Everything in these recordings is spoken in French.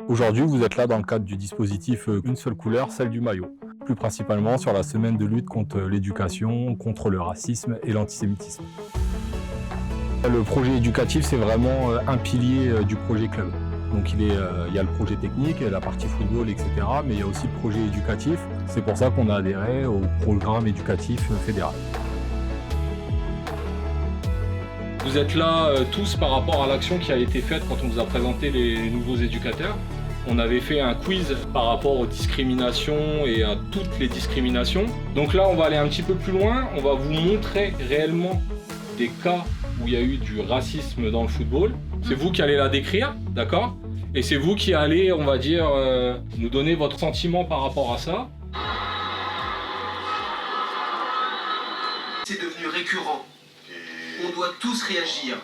Aujourd'hui, vous êtes là dans le cadre du dispositif Une seule couleur, celle du maillot. Plus principalement sur la semaine de lutte contre l'éducation, contre le racisme et l'antisémitisme. Le projet éducatif, c'est vraiment un pilier du projet club. Donc il y a le projet technique, la partie football, etc. Mais il y a aussi le projet éducatif. C'est pour ça qu'on a adhéré au programme éducatif fédéral. Vous êtes là tous par rapport à l'action qui a été faite quand on vous a présenté les nouveaux éducateurs. On avait fait un quiz par rapport aux discriminations et à toutes les discriminations. Donc là, on va aller un petit peu plus loin. On va vous montrer réellement des cas où il y a eu du racisme dans le football. C'est vous qui allez la décrire, d'accord ? Et c'est vous qui allez, on va dire, nous donner votre sentiment par rapport à ça. C'est devenu récurrent. On doit tous réagir.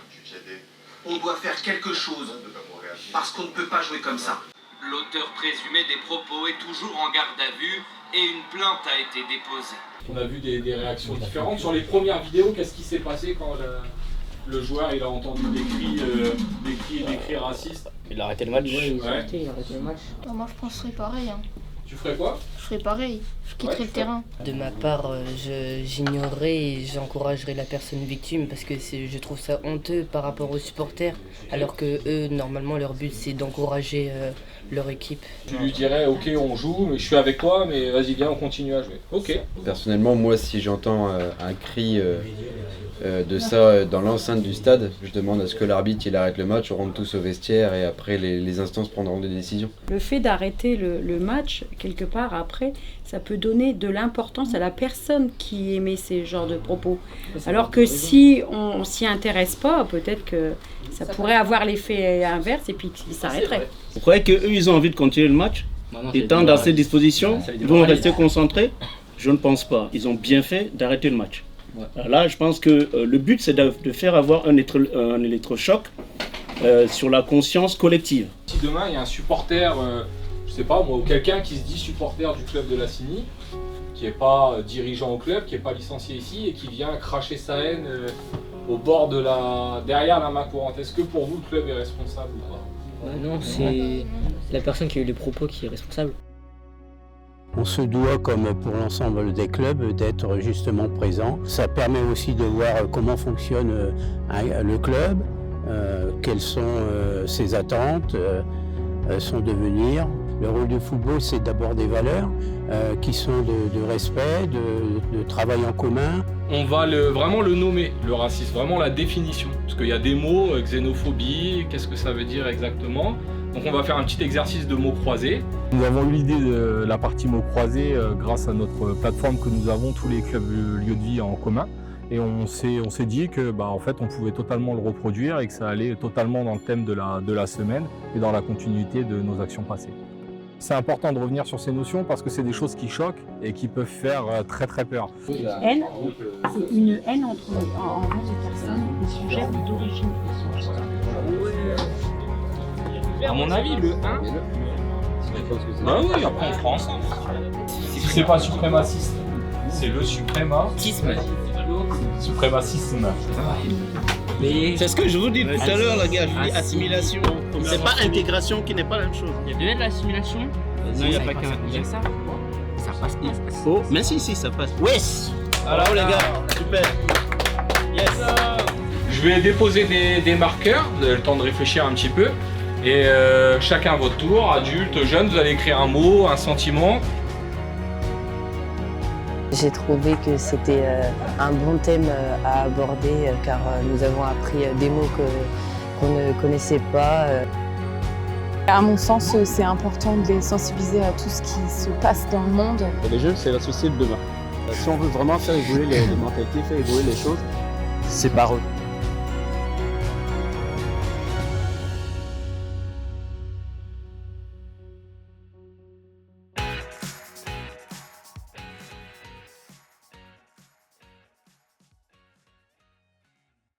On doit faire quelque chose. Parce qu'on ne peut pas jouer comme ça. L'auteur présumé des propos est toujours en garde à vue et une plainte a été déposée. On a vu des réactions différentes. Sur les premières vidéos, qu'est-ce qui s'est passé quand le joueur il a entendu des cris racistes? Il a arrêté le match. Ouais. Il a arrêté le match. Moi je penserais pareil. Tu ferais quoi? Je ferais pareil. Je quitterais le terrain. De ma part, j'ignorerais et j'encouragerais la personne victime parce que je trouve ça honteux par rapport aux supporters, alors que eux, normalement, leur but c'est d'encourager leur équipe. Tu lui dirais, ok, on joue, mais je suis avec toi, mais vas-y, viens, on continue à jouer. Ok. Personnellement, moi, si j'entends un cri de ça dans l'enceinte du stade, je demande à ce que l'arbitre il arrête le match, on rentre tous au vestiaire et après les instances prendront des décisions. Le fait d'arrêter le match, quelque part après, ça peut donner de l'importance à la personne qui émet ces genres de propos. Alors que si on s'y intéresse pas, peut-être que ça pourrait avoir l'effet inverse et puis qu'il s'arrêterait. Vous croyez qu'eux, ils ont envie de continuer le match? Étant dans ces dispositions, ils vont rester concentrés? Je ne pense pas. Ils ont bien fait d'arrêter le match. Là, je pense que le but, c'est de faire avoir un électrochoc sur la conscience collective. Si demain, il y a un supporter, je sais pas moi, ou quelqu'un qui se dit supporter du club de la CINI, qui n'est pas dirigeant au club, qui n'est pas licencié ici, et qui vient cracher sa haine au bord derrière la main courante, est-ce que pour vous, le club est responsable ou pas? Non, c'est la personne qui a eu les propos qui est responsable. On se doit, comme pour l'ensemble des clubs, d'être justement présent. Ça permet aussi de voir comment fonctionne le club, quelles sont ses attentes, son devenir. Le rôle du football, c'est d'abord des valeurs qui sont de respect, de travail en commun. On va vraiment le nommer, le racisme, vraiment la définition. Parce qu'il y a des mots, xénophobie, qu'est-ce que ça veut dire exactement? Donc on va faire un petit exercice de mots croisés. Nous avons eu l'idée de la partie mots croisés grâce à notre plateforme que nous avons, tous les clubs lieux de vie en commun. Et on s'est dit que en fait, on pouvait totalement le reproduire et que ça allait totalement dans le thème de la semaine et dans la continuité de nos actions passées. C'est important de revenir sur ces notions parce que c'est des choses qui choquent et qui peuvent faire très très peur. Haine, c'est une haine envers les personnes, les sujets d'origine. À mon avis, le 1, bah oui, après on fera ensemble. C'est pas suprémaciste, c'est le suprémacisme. Suprémacisme. C'est ce que je vous dis tout à l'heure, les gars. Je vous dis assimilation. C'est pas intégration qui n'est pas la même chose. Il y a de l'assimilation. Non, il n'y a pas qu'un. Il y a ça. Ça passe pas. Oh, mais si, ça passe. Wesh! Alors les gars, super. Yes. Je vais déposer des marqueurs, vous avez le temps de réfléchir un petit peu. Et chacun à votre tour, adulte, jeune, vous allez écrire un mot, un sentiment. J'ai trouvé que c'était un bon thème à aborder car nous avons appris des mots qu'on ne connaissait pas. À mon sens, c'est important de les sensibiliser à tout ce qui se passe dans le monde. Et les jeunes, c'est la société de demain. Si on veut vraiment faire évoluer les mentalités, faire évoluer les choses, c'est par eux.